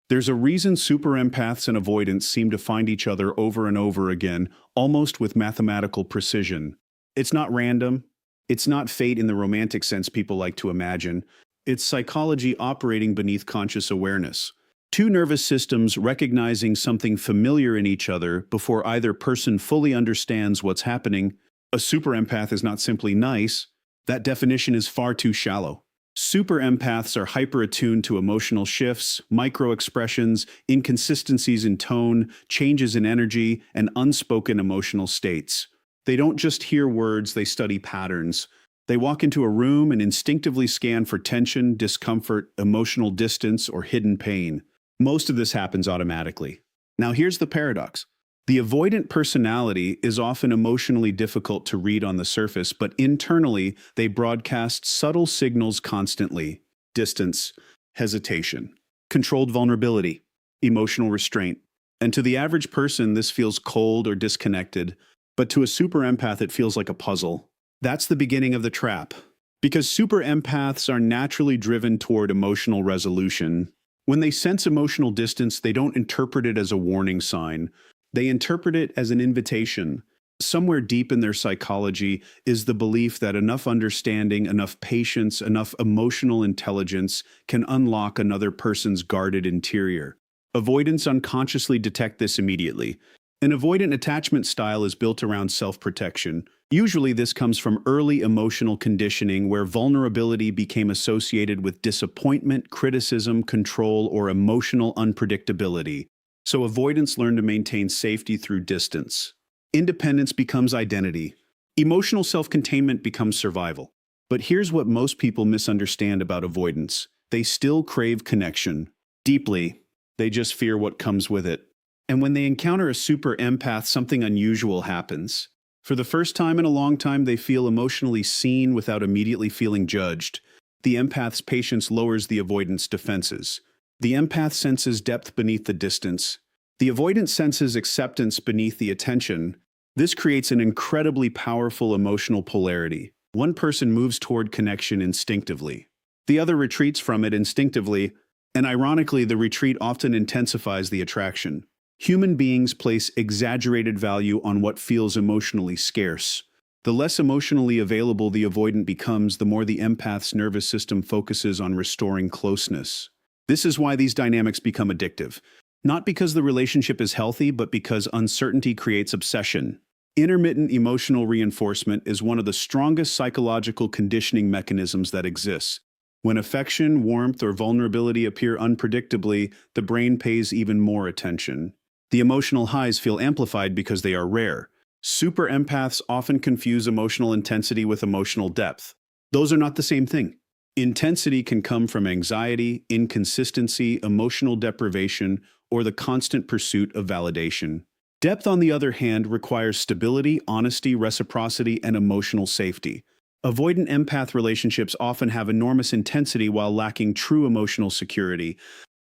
There's a reason super empaths and avoidants seem to find each other over and over again, almost with mathematical precision. It's not random. It's not fate in the romantic sense people like to imagine. It's psychology operating beneath conscious awareness. Two nervous systems recognizing something familiar in each other before either person fully understands what's happening. A super empath is not simply nice. That definition is far too shallow. Super empaths are hyper-attuned to emotional shifts, micro-expressions, inconsistencies in tone, changes in energy, and unspoken emotional states. They don't just hear words, they study patterns. They walk into a room and instinctively scan for tension, discomfort, emotional distance, or hidden pain. Most of this happens automatically. Now here's the paradox. The avoidant personality is often emotionally difficult to read on the surface, but internally they broadcast subtle signals constantly: distance, hesitation, controlled vulnerability, emotional restraint. And to the average person, this feels cold or disconnected, but to a super empath, it feels like a puzzle. That's the beginning of the trap. Because super empaths are naturally driven toward emotional resolution. When they sense emotional distance, they don't interpret it as a warning sign. They interpret it as an invitation. Somewhere deep in their psychology is the belief that enough understanding, enough patience, enough emotional intelligence can unlock another person's guarded interior. Avoidants unconsciously detect this immediately. An avoidant attachment style is built around self-protection. Usually this comes from early emotional conditioning where vulnerability became associated with disappointment, criticism, control, or emotional unpredictability. So avoidants learn to maintain safety through distance. Independence becomes identity. Emotional self-containment becomes survival. But here's what most people misunderstand about avoidance. They still crave connection. Deeply. They just fear what comes with it. And when they encounter a super empath, something unusual happens. For the first time in a long time, they feel emotionally seen without immediately feeling judged. The empath's patience lowers the avoidant's defenses. The empath senses depth beneath the distance. The avoidant senses acceptance beneath the attention. This creates an incredibly powerful emotional polarity. One person moves toward connection instinctively. The other retreats from it instinctively, and ironically, the retreat often intensifies the attraction. Human beings place exaggerated value on what feels emotionally scarce. The less emotionally available the avoidant becomes, the more the empath's nervous system focuses on restoring closeness. This is why these dynamics become addictive. Not because the relationship is healthy, but because uncertainty creates obsession. Intermittent emotional reinforcement is one of the strongest psychological conditioning mechanisms that exists. When affection, warmth, or vulnerability appear unpredictably, the brain pays even more attention. The emotional highs feel amplified because they are rare. Super empaths often confuse emotional intensity with emotional depth. Those are not the same thing. Intensity can come from anxiety, inconsistency, emotional deprivation, or the constant pursuit of validation. Depth, on the other hand, requires stability, honesty, reciprocity, and emotional safety. Avoidant empath relationships often have enormous intensity while lacking true emotional security.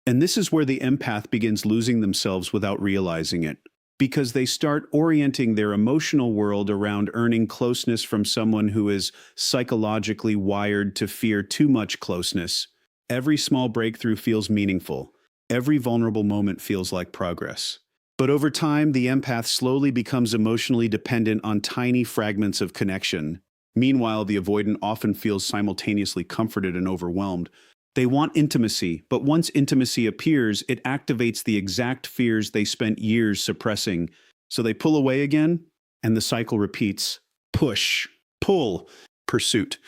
And this is where the empath begins losing themselves without realizing it. Because they start orienting their emotional world around earning closeness from someone who is psychologically wired to fear too much closeness. Every small breakthrough feels meaningful. Every vulnerable moment feels like progress. But over time, the empath slowly becomes emotionally dependent on tiny fragments of connection. Meanwhile, the avoidant often feels simultaneously comforted and overwhelmed. They want intimacy, but once intimacy appears, it activates the exact fears they spent years suppressing. So they pull away again, and the cycle repeats. Push, pull, pursuit,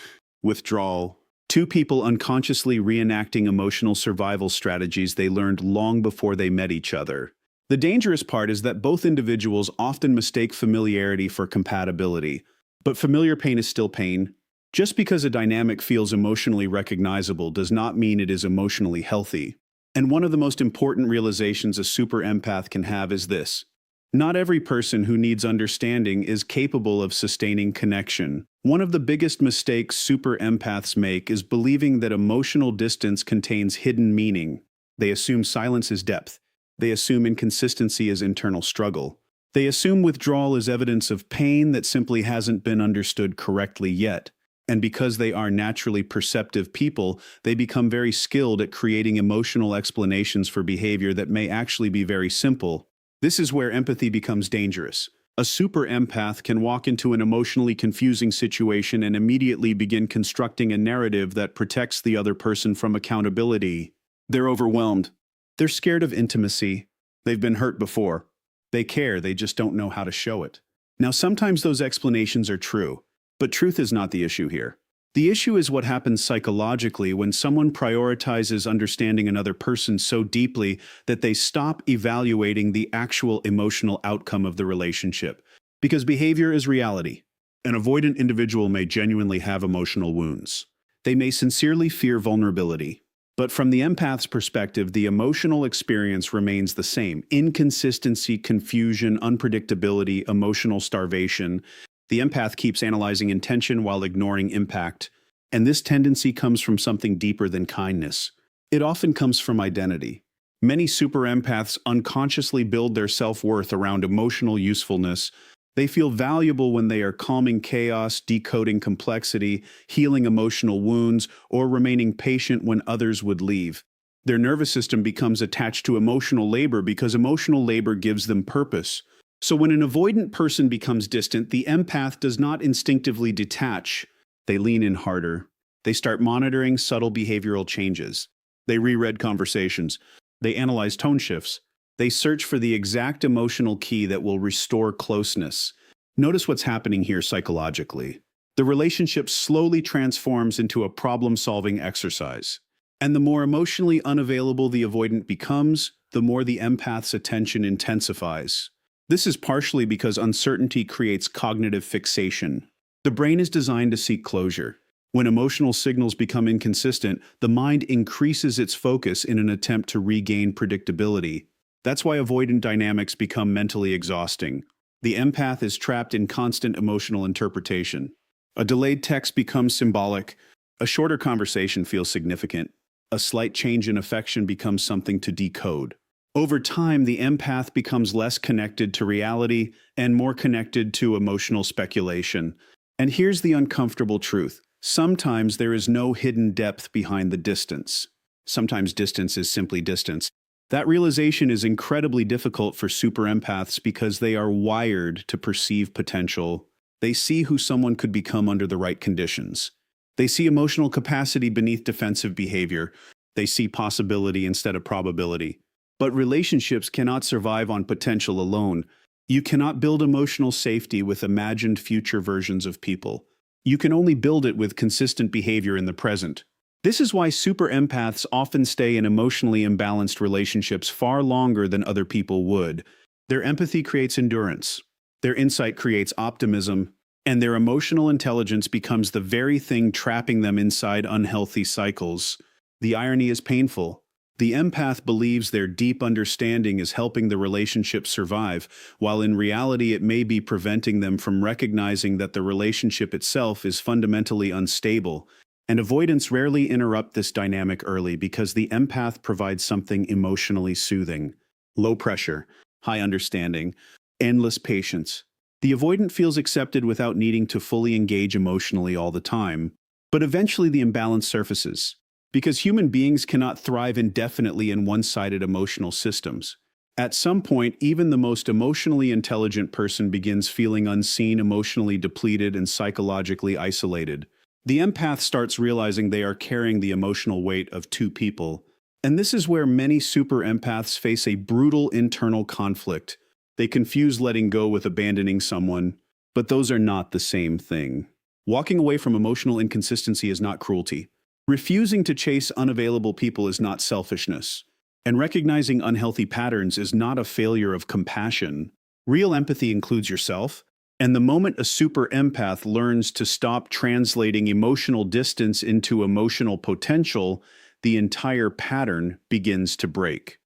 withdrawal. Two people unconsciously reenacting emotional survival strategies they learned long before they met each other. The dangerous part is that both individuals often mistake familiarity for compatibility. But familiar pain is still pain. Just because a dynamic feels emotionally recognizable does not mean it is emotionally healthy. And one of the most important realizations a super empath can have is this: not every person who needs understanding is capable of sustaining connection. One of the biggest mistakes super empaths make is believing that emotional distance contains hidden meaning. They assume silence is depth. They assume inconsistency is internal struggle. They assume withdrawal is evidence of pain that simply hasn't been understood correctly yet. And because they are naturally perceptive people, they become very skilled at creating emotional explanations for behavior that may actually be very simple. This is where empathy becomes dangerous. A super empath can walk into an emotionally confusing situation and immediately begin constructing a narrative that protects the other person from accountability. They're overwhelmed. They're scared of intimacy. They've been hurt before. They care, they just don't know how to show it. Now, sometimes those explanations are true, but truth is not the issue here. The issue is what happens psychologically when someone prioritizes understanding another person so deeply that they stop evaluating the actual emotional outcome of the relationship. Because behavior is reality. An avoidant individual may genuinely have emotional wounds. They may sincerely fear vulnerability. But from the empath's perspective, the emotional experience remains the same. Inconsistency, confusion, unpredictability, emotional starvation. The empath keeps analyzing intention while ignoring impact. And this tendency comes from something deeper than kindness. It often comes from identity. Many super empaths unconsciously build their self-worth around emotional usefulness. They feel valuable when they are calming chaos, decoding complexity, healing emotional wounds, or remaining patient when others would leave. Their nervous system becomes attached to emotional labor because emotional labor gives them purpose. So when an avoidant person becomes distant, the empath does not instinctively detach. They lean in harder. They start monitoring subtle behavioral changes. They reread conversations. They analyze tone shifts. They search for the exact emotional key that will restore closeness. Notice what's happening here psychologically. The relationship slowly transforms into a problem-solving exercise. And the more emotionally unavailable the avoidant becomes, the more the empath's attention intensifies. This is partially because uncertainty creates cognitive fixation. The brain is designed to seek closure. When emotional signals become inconsistent, the mind increases its focus in an attempt to regain predictability. That's why avoidant dynamics become mentally exhausting. The empath is trapped in constant emotional interpretation. A delayed text becomes symbolic. A shorter conversation feels significant. A slight change in affection becomes something to decode. Over time, the empath becomes less connected to reality and more connected to emotional speculation. And here's the uncomfortable truth. Sometimes there is no hidden depth behind the distance. Sometimes distance is simply distance. That realization is incredibly difficult for super empaths because they are wired to perceive potential. They see who someone could become under the right conditions. They see emotional capacity beneath defensive behavior. They see possibility instead of probability. But relationships cannot survive on potential alone. You cannot build emotional safety with imagined future versions of people. You can only build it with consistent behavior in the present. This is why super empaths often stay in emotionally imbalanced relationships far longer than other people would. Their empathy creates endurance. Their insight creates optimism. And their emotional intelligence becomes the very thing trapping them inside unhealthy cycles. The irony is painful. The empath believes their deep understanding is helping the relationship survive, while in reality it may be preventing them from recognizing that the relationship itself is fundamentally unstable. And avoidants rarely interrupt this dynamic early because the empath provides something emotionally soothing. Low pressure, high understanding, endless patience. The avoidant feels accepted without needing to fully engage emotionally all the time. But eventually the imbalance surfaces. Because human beings cannot thrive indefinitely in one-sided emotional systems. At some point, even the most emotionally intelligent person begins feeling unseen, emotionally depleted, and psychologically isolated. The empath starts realizing they are carrying the emotional weight of two people. And this is where many super empaths face a brutal internal conflict. They confuse letting go with abandoning someone, but those are not the same thing. Walking away from emotional inconsistency is not cruelty. Refusing to chase unavailable people is not selfishness. And recognizing unhealthy patterns is not a failure of compassion. Real empathy includes yourself. And the moment a super empath learns to stop translating emotional distance into emotional potential, the entire pattern begins to break.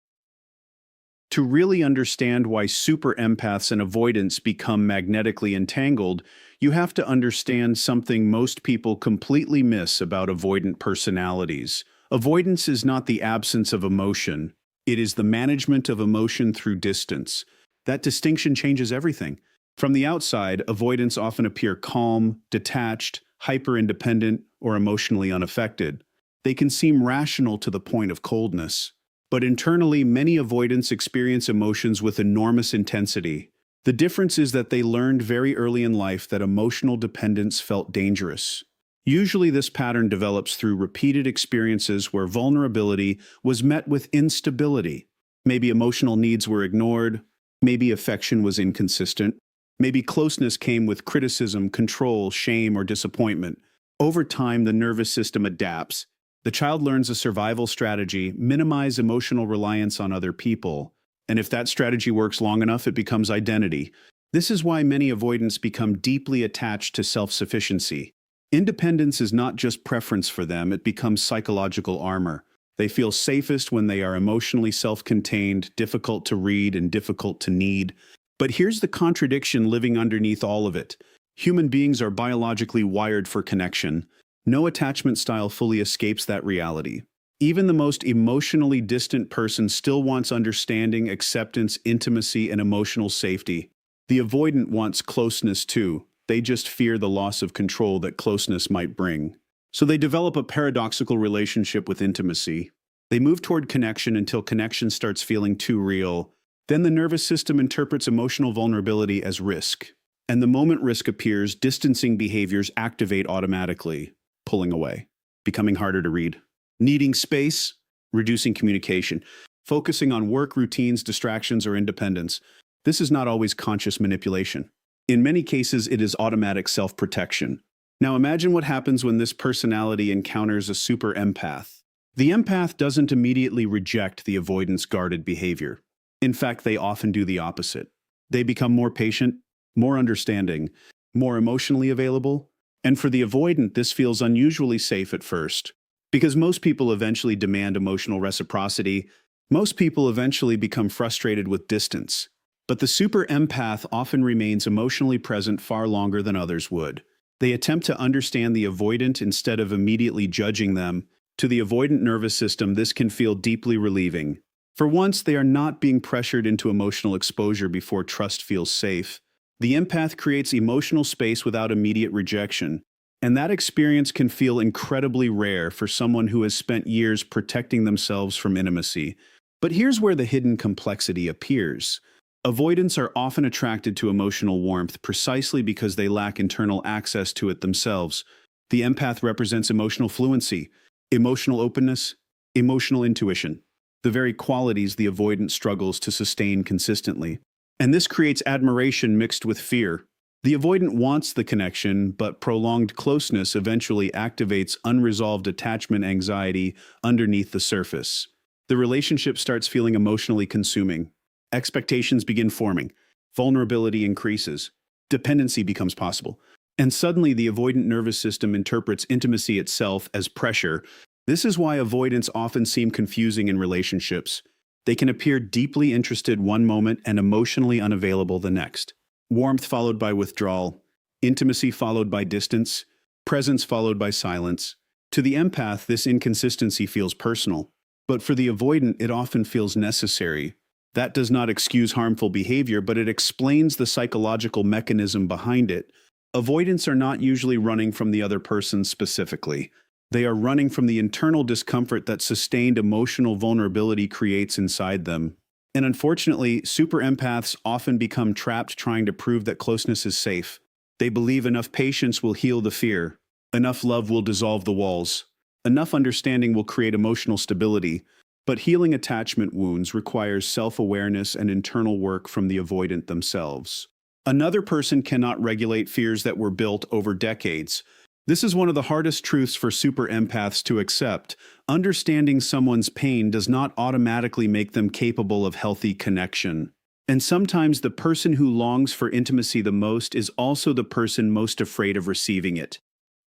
To really understand why super empaths and avoidants become magnetically entangled, you have to understand something most people completely miss about avoidant personalities. Avoidance is not the absence of emotion. It is the management of emotion through distance. That distinction changes everything. From the outside, avoidants often appear calm, detached, hyper-independent, or emotionally unaffected. They can seem rational to the point of coldness. But internally, many avoidants experience emotions with enormous intensity. The difference is that they learned very early in life that emotional dependence felt dangerous. Usually this pattern develops through repeated experiences where vulnerability was met with instability. Maybe emotional needs were ignored, maybe affection was inconsistent, maybe closeness came with criticism, control, shame, or disappointment. Over time, the nervous system adapts. The child learns a survival strategy, minimize emotional reliance on other people. And if that strategy works long enough, it becomes identity. This is why many avoidants become deeply attached to self-sufficiency. Independence is not just preference for them, it becomes psychological armor. They feel safest when they are emotionally self-contained, difficult to read, and difficult to need. But here's the contradiction living underneath all of it. Human beings are biologically wired for connection. No attachment style fully escapes that reality. Even the most emotionally distant person still wants understanding, acceptance, intimacy, and emotional safety. The avoidant wants closeness too. They just fear the loss of control that closeness might bring. So they develop a paradoxical relationship with intimacy. They move toward connection until connection starts feeling too real. Then the nervous system interprets emotional vulnerability as risk. And the moment risk appears, distancing behaviors activate automatically, pulling away, becoming harder to read. Needing space, reducing communication, focusing on work, routines, distractions, or independence. This is not always conscious manipulation. In many cases, it is automatic self-protection. Now imagine what happens when this personality encounters a super empath. The empath doesn't immediately reject the avoidant's guarded behavior. In fact, they often do the opposite. They become more patient, more understanding, more emotionally available. And for the avoidant, this feels unusually safe at first. Because most people eventually demand emotional reciprocity, most people eventually become frustrated with distance. But the super empath often remains emotionally present far longer than others would. They attempt to understand the avoidant instead of immediately judging them. To the avoidant nervous system, this can feel deeply relieving. For once, they are not being pressured into emotional exposure before trust feels safe. The empath creates emotional space without immediate rejection. And that experience can feel incredibly rare for someone who has spent years protecting themselves from intimacy. But here's where the hidden complexity appears. Avoidants are often attracted to emotional warmth precisely because they lack internal access to it themselves. The empath represents emotional fluency, emotional openness, emotional intuition, the very qualities the avoidant struggles to sustain consistently. And this creates admiration mixed with fear. The avoidant wants the connection, but prolonged closeness eventually activates unresolved attachment anxiety underneath the surface. The relationship starts feeling emotionally consuming. Expectations begin forming. Vulnerability increases. Dependency becomes possible. And suddenly the avoidant nervous system interprets intimacy itself as pressure. This is why avoidants often seem confusing in relationships. They can appear deeply interested one moment and emotionally unavailable the next. Warmth followed by withdrawal, intimacy followed by distance, presence followed by silence. To the empath, this inconsistency feels personal. But for the avoidant, it often feels necessary. That does not excuse harmful behavior, but it explains the psychological mechanism behind it. Avoidants are not usually running from the other person specifically. They are running from the internal discomfort that sustained emotional vulnerability creates inside them. And unfortunately, super empaths often become trapped trying to prove that closeness is safe. They believe enough patience will heal the fear, enough love will dissolve the walls, enough understanding will create emotional stability. But healing attachment wounds requires self-awareness and internal work from the avoidant themselves. Another person cannot regulate fears that were built over decades. This is one of the hardest truths for super empaths to accept. Understanding someone's pain does not automatically make them capable of healthy connection. And sometimes the person who longs for intimacy the most is also the person most afraid of receiving it.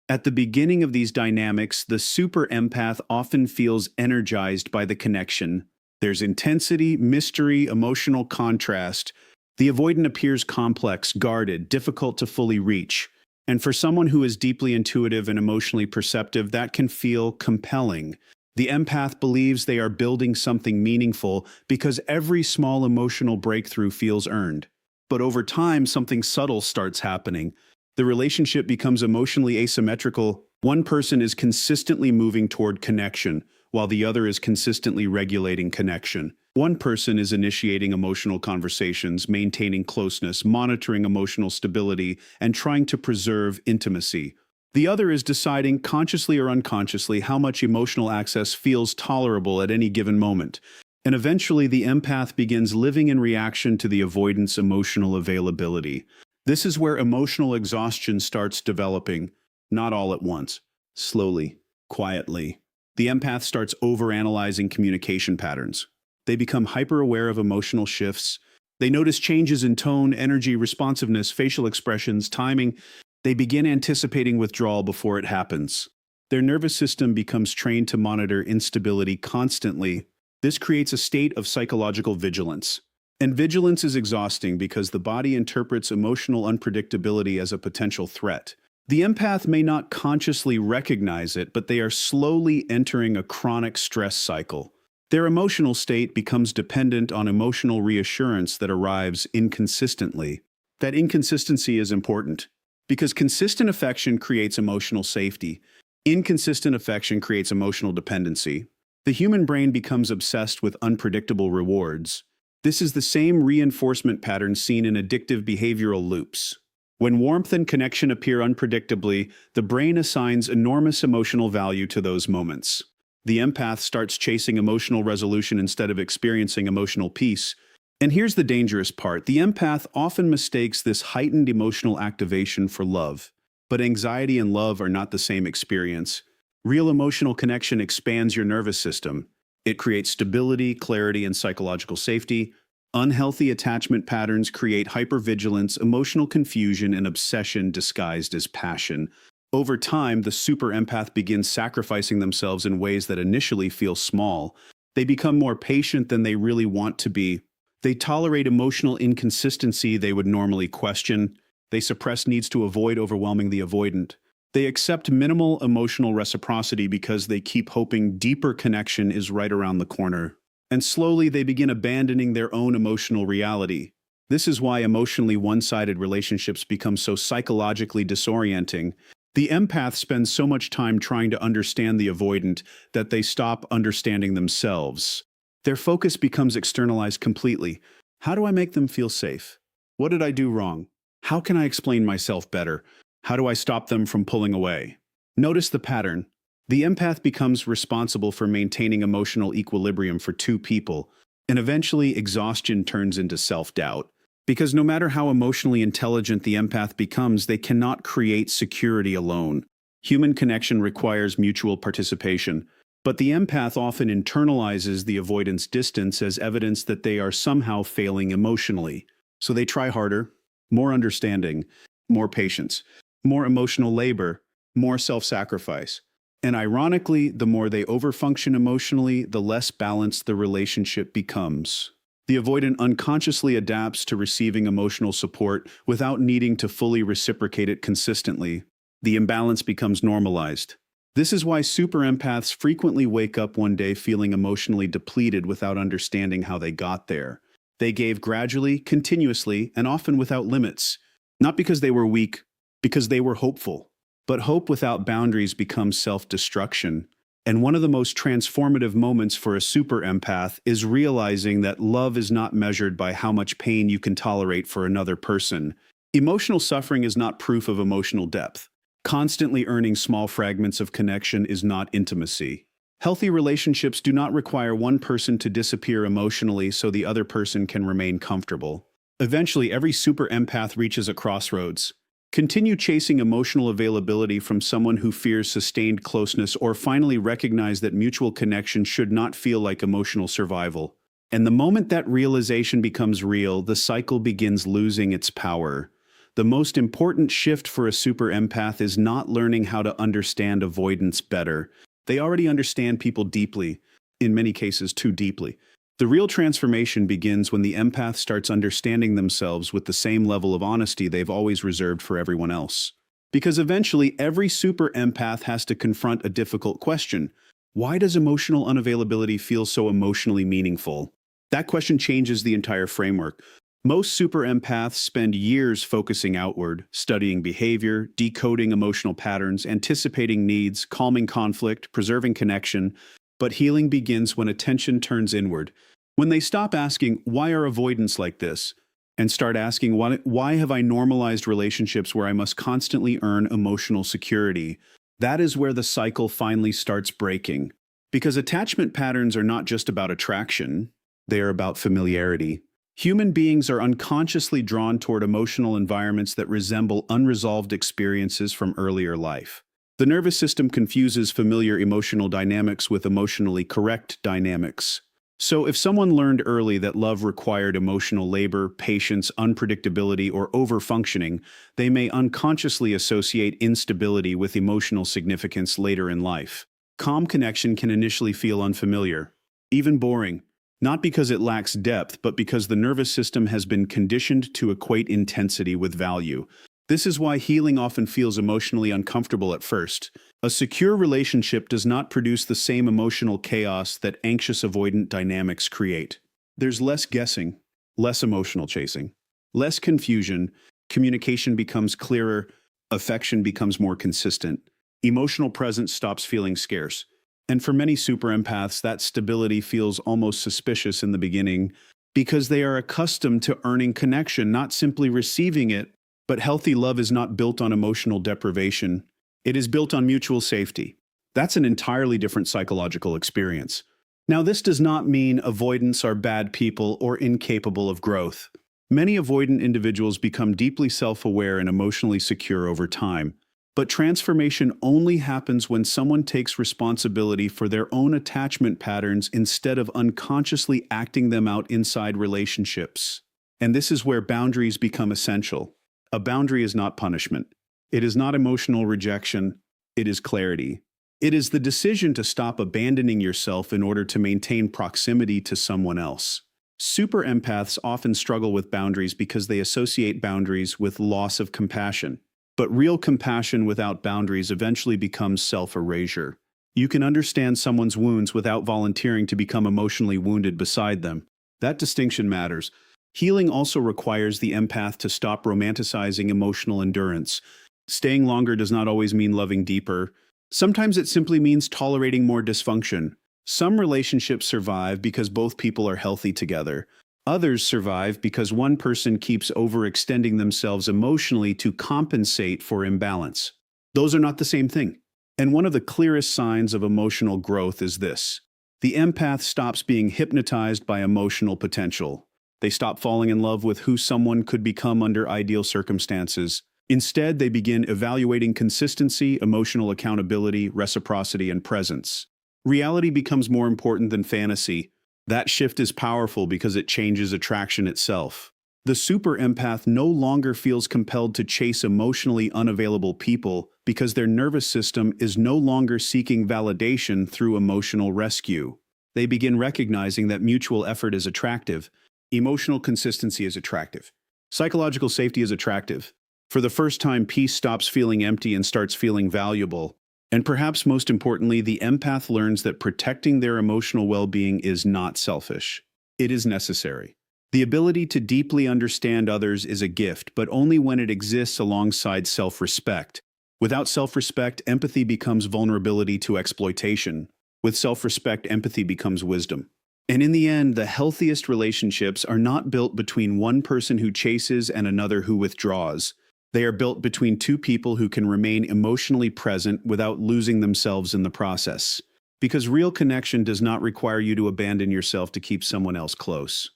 At the beginning of these dynamics, the super empath often feels energized by the connection. There's intensity, mystery, emotional contrast. The avoidant appears complex, guarded, difficult to fully reach. And for someone who is deeply intuitive and emotionally perceptive, that can feel compelling. The empath believes they are building something meaningful because every small emotional breakthrough feels earned. But over time, something subtle starts happening. The relationship becomes emotionally asymmetrical. One person is consistently moving toward connection, while the other is consistently regulating connection. One person is initiating emotional conversations, maintaining closeness, monitoring emotional stability, and trying to preserve intimacy. The other is deciding, consciously or unconsciously, how much emotional access feels tolerable at any given moment. And eventually, the empath begins living in reaction to the avoidant's emotional availability. This is where emotional exhaustion starts developing, not all at once, slowly, quietly. The empath starts overanalyzing communication patterns. They become hyper-aware of emotional shifts. They notice changes in tone, energy, responsiveness, facial expressions, timing. They begin anticipating withdrawal before it happens. Their nervous system becomes trained to monitor instability constantly. This creates a state of psychological vigilance. And vigilance is exhausting because the body interprets emotional unpredictability as a potential threat. The empath may not consciously recognize it, but they are slowly entering a chronic stress cycle. Their emotional state becomes dependent on emotional reassurance that arrives inconsistently. That inconsistency is important, because consistent affection creates emotional safety. Inconsistent affection creates emotional dependency. The human brain becomes obsessed with unpredictable rewards. This is the same reinforcement pattern seen in addictive behavioral loops. When warmth and connection appear unpredictably, the brain assigns enormous emotional value to those moments. The empath starts chasing emotional resolution instead of experiencing emotional peace. And here's the dangerous part. The empath often mistakes this heightened emotional activation for love. But anxiety and love are not the same experience. Real emotional connection expands your nervous system. It creates stability, clarity, and psychological safety. Unhealthy attachment patterns create hypervigilance, emotional confusion, and obsession disguised as passion. Over time, the super empath begins sacrificing themselves in ways that initially feel small. They become more patient than they really want to be. They tolerate emotional inconsistency they would normally question. They suppress needs to avoid overwhelming the avoidant. They accept minimal emotional reciprocity because they keep hoping deeper connection is right around the corner. And slowly they begin abandoning their own emotional reality. This is why emotionally one-sided relationships become so psychologically disorienting. The empath spends so much time trying to understand the avoidant that they stop understanding themselves. Their focus becomes externalized completely. How do I make them feel safe? What did I do wrong? How can I explain myself better? How do I stop them from pulling away? Notice the pattern. The empath becomes responsible for maintaining emotional equilibrium for two people, and eventually exhaustion turns into self-doubt. Because no matter how emotionally intelligent the empath becomes, they cannot create security alone. Human connection requires mutual participation, but the empath often internalizes the avoidance distance as evidence that they are somehow failing emotionally. So they try harder, more understanding, more patience, more emotional labor, more self-sacrifice. And ironically, the more they overfunction emotionally, the less balanced the relationship becomes. The avoidant unconsciously adapts to receiving emotional support without needing to fully reciprocate it consistently. The imbalance becomes normalized. This is why super empaths frequently wake up one day feeling emotionally depleted without understanding how they got there. They gave gradually, continuously, and often without limits. Not because they were weak, because they were hopeful. But hope without boundaries becomes self-destruction. And one of the most transformative moments for a super empath is realizing that love is not measured by how much pain you can tolerate for another person. Emotional suffering is not proof of emotional depth. Constantly earning small fragments of connection is not intimacy. Healthy relationships do not require one person to disappear emotionally so the other person can remain comfortable. Eventually, every super empath reaches a crossroads. Continue chasing emotional availability from someone who fears sustained closeness, or finally recognize that mutual connection should not feel like emotional survival. And the moment that realization becomes real, the cycle begins losing its power. The most important shift for a super empath is not learning how to understand avoidance better. They already understand people deeply, in many cases too deeply. The real transformation begins when the empath starts understanding themselves with the same level of honesty they've always reserved for everyone else. Because eventually, every super empath has to confront a difficult question. Why does emotional unavailability feel so emotionally meaningful? That question changes the entire framework. Most super empaths spend years focusing outward, studying behavior, decoding emotional patterns, anticipating needs, calming conflict, preserving connection. But healing begins when attention turns inward. When they stop asking, why are avoidants like this? And start asking, why have I normalized relationships where I must constantly earn emotional security? That is where the cycle finally starts breaking. Because attachment patterns are not just about attraction, they are about familiarity. Human beings are unconsciously drawn toward emotional environments that resemble unresolved experiences from earlier life. The nervous system confuses familiar emotional dynamics with emotionally correct dynamics. So if someone learned early that love required emotional labor, patience, unpredictability, or overfunctioning, they may unconsciously associate instability with emotional significance later in life. Calm connection can initially feel unfamiliar, even boring. Not because it lacks depth, but because the nervous system has been conditioned to equate intensity with value. This is why healing often feels emotionally uncomfortable at first. A secure relationship does not produce the same emotional chaos that anxious avoidant dynamics create. There's less guessing, less emotional chasing, less confusion, communication becomes clearer, affection becomes more consistent, emotional presence stops feeling scarce. And for many super empaths, that stability feels almost suspicious in the beginning because they are accustomed to earning connection, not simply receiving it. But healthy love is not built on emotional deprivation. It is built on mutual safety. That's an entirely different psychological experience. Now, this does not mean avoidants are bad people or incapable of growth. Many avoidant individuals become deeply self-aware and emotionally secure over time. But transformation only happens when someone takes responsibility for their own attachment patterns instead of unconsciously acting them out inside relationships. And this is where boundaries become essential. A boundary is not punishment. It is not emotional rejection. It is clarity. It is the decision to stop abandoning yourself in order to maintain proximity to someone else. Super empaths often struggle with boundaries because they associate boundaries with loss of compassion. But real compassion without boundaries eventually becomes self-erasure. You can understand someone's wounds without volunteering to become emotionally wounded beside them. That distinction matters. Healing also requires the empath to stop romanticizing emotional endurance. Staying longer does not always mean loving deeper. Sometimes it simply means tolerating more dysfunction. Some relationships survive because both people are healthy together. Others survive because one person keeps overextending themselves emotionally to compensate for imbalance. Those are not the same thing. And one of the clearest signs of emotional growth is this. The empath stops being hypnotized by emotional potential. They stop falling in love with who someone could become under ideal circumstances. Instead, they begin evaluating consistency, emotional accountability, reciprocity, and presence. Reality becomes more important than fantasy. That shift is powerful because it changes attraction itself. The super empath no longer feels compelled to chase emotionally unavailable people because their nervous system is no longer seeking validation through emotional rescue. They begin recognizing that mutual effort is attractive. Emotional consistency is attractive. Psychological safety is attractive. For the first time, peace stops feeling empty and starts feeling valuable. And perhaps most importantly, the empath learns that protecting their emotional well-being is not selfish. It is necessary. The ability to deeply understand others is a gift, but only when it exists alongside self-respect. Without self-respect, empathy becomes vulnerability to exploitation. With self-respect, empathy becomes wisdom. And in the end, the healthiest relationships are not built between one person who chases and another who withdraws. They are built between two people who can remain emotionally present without losing themselves in the process. Because real connection does not require you to abandon yourself to keep someone else close.